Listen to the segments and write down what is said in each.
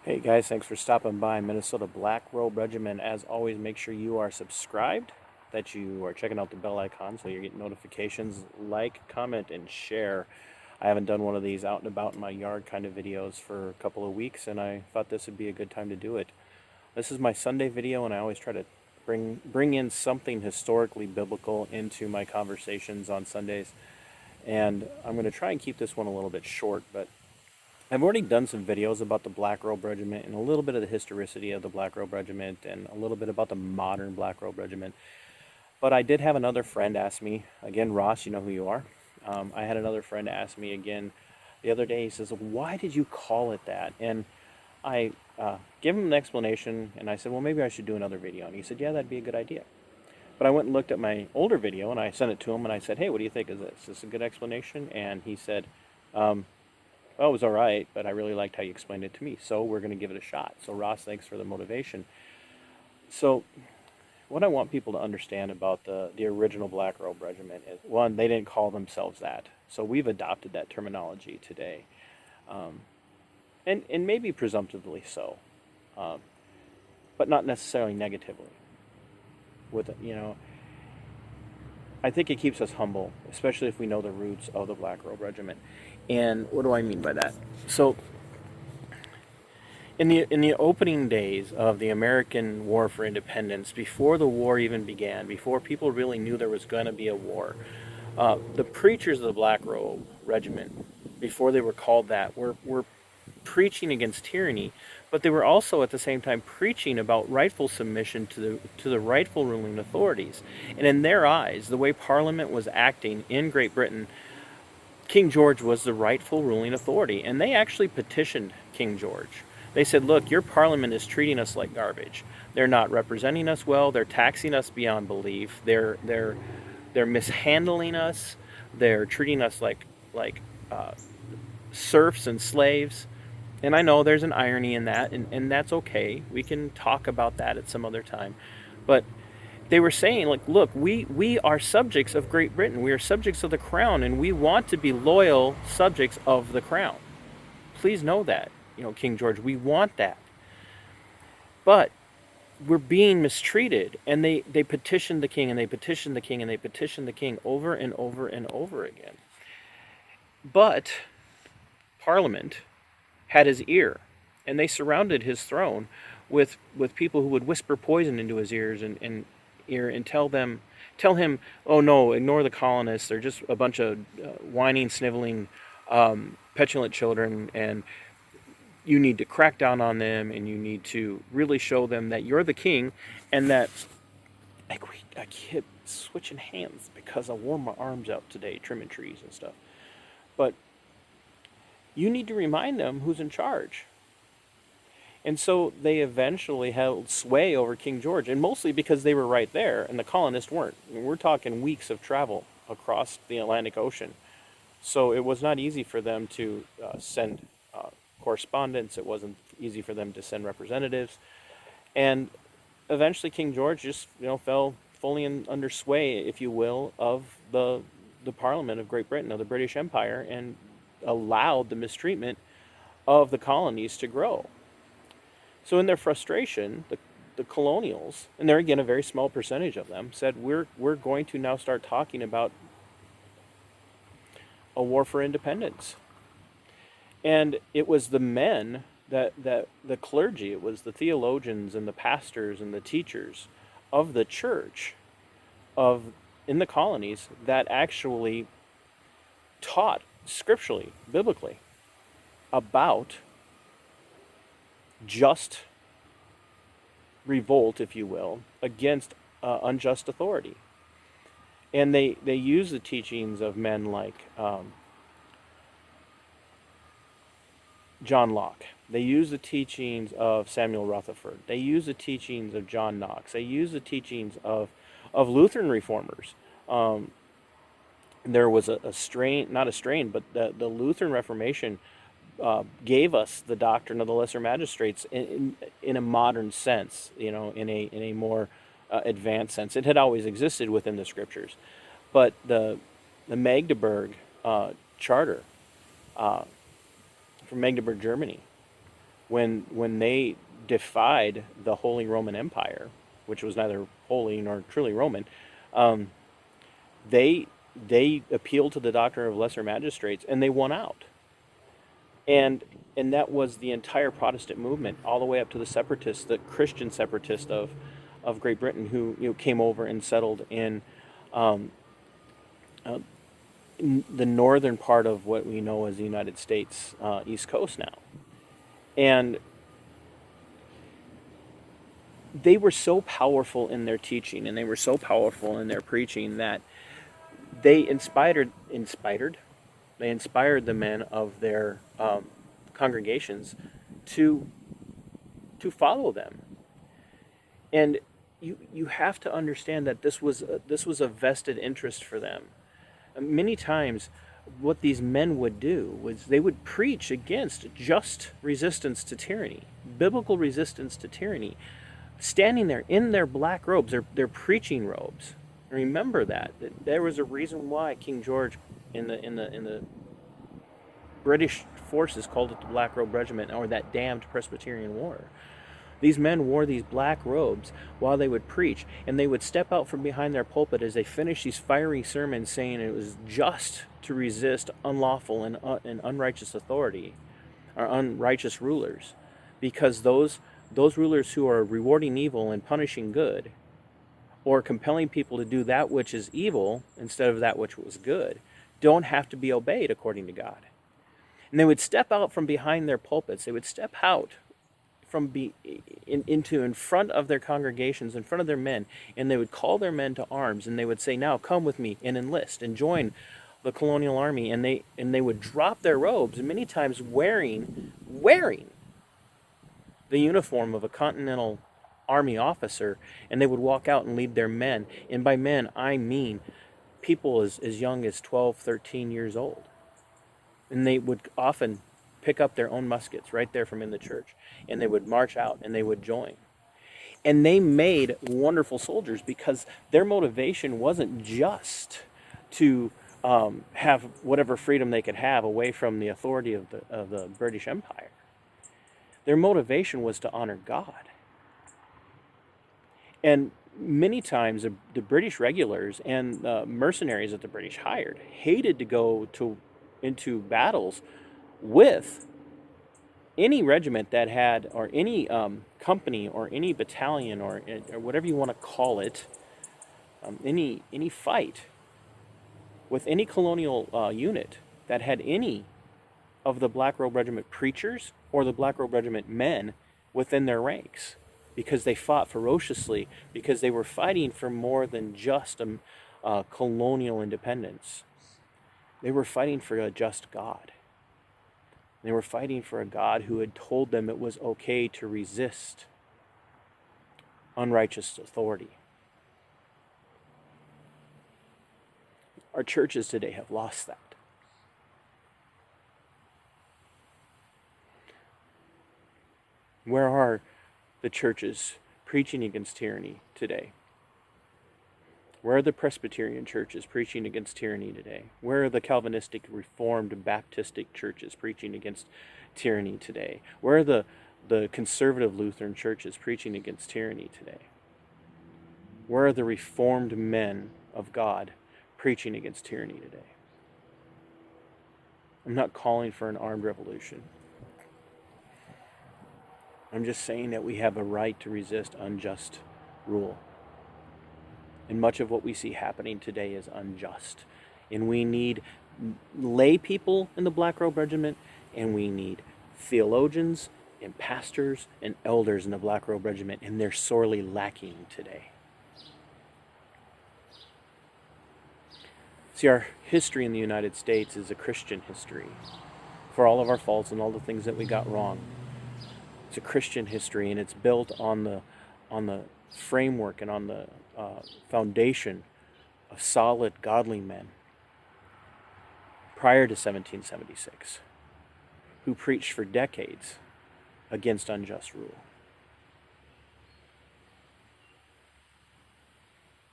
Hey guys, thanks for stopping by. Minnesota Black Robe Regiment. As always, make sure you are subscribed, that you are checking out the bell icon so you're getting notifications. Like, comment, and share. I haven't done one of these out and about in my yard kind of videos for a couple of weeks, and I thought this would be a good time to do it. This is my Sunday video, and I always try to bring in something historically biblical into my conversations on Sundays. And I'm going to try and keep this one a little bit short, but I've already done some videos about the Black Robe Regiment and a little bit of the historicity of the Black Robe Regiment and a little bit about the modern Black Robe Regiment. But I did have another friend ask me, again, Ross, you know who you are. I had another friend ask me again the other day. He says, "Why did you call it that?" And I gave him an explanation, and I said, "Well, maybe I should do another video." And he said, "Yeah, that'd be a good idea." But I went and looked at my older video, and I sent it to him, and I said, "Hey, what do you think of this? Is this a good explanation?" And he said, "Well, it was all right, but I really liked how you explained it to me, so we're going to give it a shot." So Ross, thanks for the motivation. So what I want people to understand about the original Black Robe Regiment is, one, they didn't call themselves that. So we've adopted that terminology today, um, and maybe presumptively so, um, but not necessarily negatively. I think it keeps us humble, especially if we know the roots of the Black Robe Regiment. And what do I mean by that? So in the opening days of the American War for Independence, before the war even began, before people really knew there was going to be a war, the preachers of the Black Robe Regiment, before they were called that, were preaching against tyranny, but they were also at the same time preaching about rightful submission to the rightful ruling authorities. And in their eyes, the way Parliament was acting in Great Britain, King George was the rightful ruling authority, and they actually petitioned King George. They said, "Look, your parliament is treating us like garbage. They're not representing us well. They're taxing us beyond belief. They're mishandling us. They're treating us like uh, serfs and slaves." And I know there's an irony in that, and that's okay. We can talk about that at some other time. But they were saying, like, look, we are subjects of Great Britain. We are subjects of the crown, and we want to be loyal subjects of the crown. Please know that, King George, we want that. But we're being mistreated. And they petitioned the king, and they petitioned the king, and they petitioned the king over and over and over again. But Parliament had his ear, and they surrounded his throne with people who would whisper poison into his ears and ear and tell him, "Oh no, ignore the colonists. They're just a bunch of whining, sniveling, petulant children, and you need to crack down on them, and you need to really show them that you're the king, and that I keep switching hands because I wore my arms out today trimming trees and stuff. But you need to remind them who's in charge." And so they eventually held sway over King George, and mostly because they were right there and the colonists weren't. I mean, we're talking weeks of travel across the Atlantic Ocean. So it was not easy for them to send correspondence. It wasn't easy for them to send representatives. And eventually King George just, fell fully under sway, if you will, of the Parliament of Great Britain, of the British Empire, and allowed the mistreatment of the colonies to grow. So in their frustration, the colonials, and they're again a very small percentage of them, said, we're going to now start talking about a war for independence. And it was the men, that the clergy, it was the theologians and the pastors and the teachers of the church of in the colonies that actually taught scripturally, biblically, about just revolt, if you will, against unjust authority. And they use the teachings of men like John Locke. They use the teachings of Samuel Rutherford. They use the teachings of John Knox. They use the teachings of Lutheran reformers. There was a strain, not a strain, but the Lutheran Reformation gave us the doctrine of the lesser magistrates in a modern sense, in a more advanced sense. It had always existed within the scriptures, but the Magdeburg Charter from Magdeburg, Germany, when they defied the Holy Roman Empire, which was neither holy nor truly Roman, um, they they appealed to the doctrine of lesser magistrates and they won out. And and that was the entire Protestant movement, all the way up to the separatists, the Christian separatists of Great Britain, who came over and settled um, uh, in the northern part of what we know as the United States East Coast now. And they were so powerful in their teaching and they were so powerful in their preaching that they inspired the men of their congregations to follow them. And you have to understand that this was a vested interest for them. Many times, what these men would do was they would preach against just resistance to tyranny, biblical resistance to tyranny, standing there in their black robes, their preaching robes. Remember that there was a reason why King George in the British forces called it the Black Robe Regiment, or that Damned Presbyterian War. These men wore these black robes while they would preach, and they would step out from behind their pulpit as they finished these fiery sermons saying it was just to resist unlawful and unrighteous authority, or unrighteous rulers, because those rulers who are rewarding evil and punishing good, or compelling people to do that which is evil instead of that which was good, don't have to be obeyed according to God. And they would step out from behind their pulpits. They would step out in front of their congregations, in front of their men, and they would call their men to arms, and they would say, "Now come with me and enlist and join the colonial army." And they would drop their robes, and many times wearing the uniform of a Continental Army officer, and they would walk out and lead their men. And by men, I mean people as young as 12, 13 years old. And they would often pick up their own muskets right there from in the church, and they would march out and they would join. And they made wonderful soldiers because their motivation wasn't just to have whatever freedom they could have away from the authority of the British Empire. Their motivation was to honor God. And many times the British regulars and mercenaries that the British hired hated to go into battles with any regiment that had, or any company, or any battalion, or whatever you want to call it, any fight with any colonial unit that had any of the Black Robe Regiment preachers or the Black Robe Regiment men within their ranks, because they fought ferociously, because they were fighting for more than just colonial independence. They were fighting for a just God. They were fighting for a God who had told them it was okay to resist unrighteous authority. Our churches today have lost that. Where are the churches preaching against tyranny today? Where are the Presbyterian churches preaching against tyranny today? Where are the Calvinistic, Reformed, Baptistic churches preaching against tyranny today? Where are the conservative Lutheran churches preaching against tyranny today? Where are the Reformed men of God preaching against tyranny today? I'm not calling for an armed revolution. I'm just saying that we have a right to resist unjust rule. And much of what we see happening today is unjust. And we need lay people in the Black Robe Regiment, and we need theologians and pastors and elders in the Black Robe Regiment, and they're sorely lacking today. See, our history in the United States is a Christian history. For all of our faults and all the things that we got wrong, it's a Christian history, and it's built on the framework and on the foundation of solid, godly men prior to 1776 who preached for decades against unjust rule.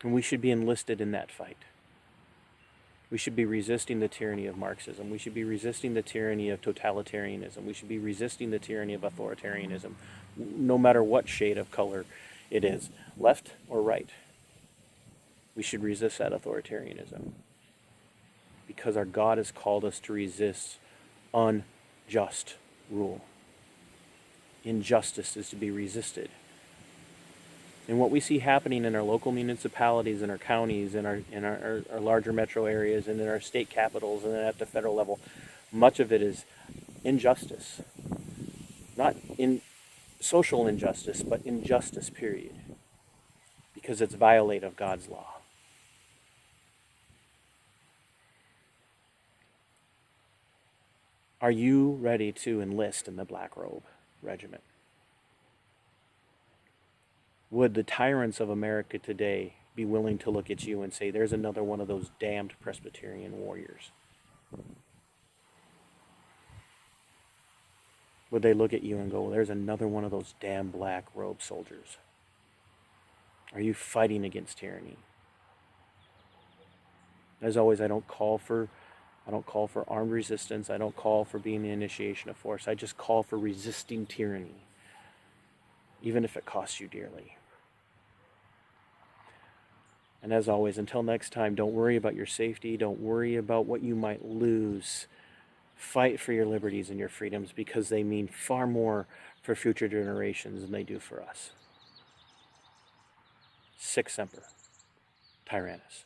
And we should be enlisted in that fight. We should be resisting the tyranny of Marxism. We should be resisting the tyranny of totalitarianism. We should be resisting the tyranny of authoritarianism, no matter what shade of color it is, left or right. We should resist that authoritarianism because our God has called us to resist unjust rule. Injustice is to be resisted. And what we see happening in our local municipalities, in our counties, in our larger metro areas, and in our state capitals, and then at the federal level, much of it is injustice. Not in social injustice, but injustice, period. Because it's violate of God's law. Are you ready to enlist in the Black Robe Regiment? Would the tyrants of America today be willing to look at you and say, there's another one of those damned Presbyterian warriors? Would they look at you and go, there's another one of those damn black robe soldiers? Are you fighting against tyranny? As always, I don't call for armed resistance. I don't call for being the initiation of force. I just call for resisting tyranny, even if it costs you dearly. And as always, until next time, don't worry about your safety. Don't worry about what you might lose. Fight for your liberties and your freedoms, because they mean far more for future generations than they do for us. Sic semper, Tyrannus.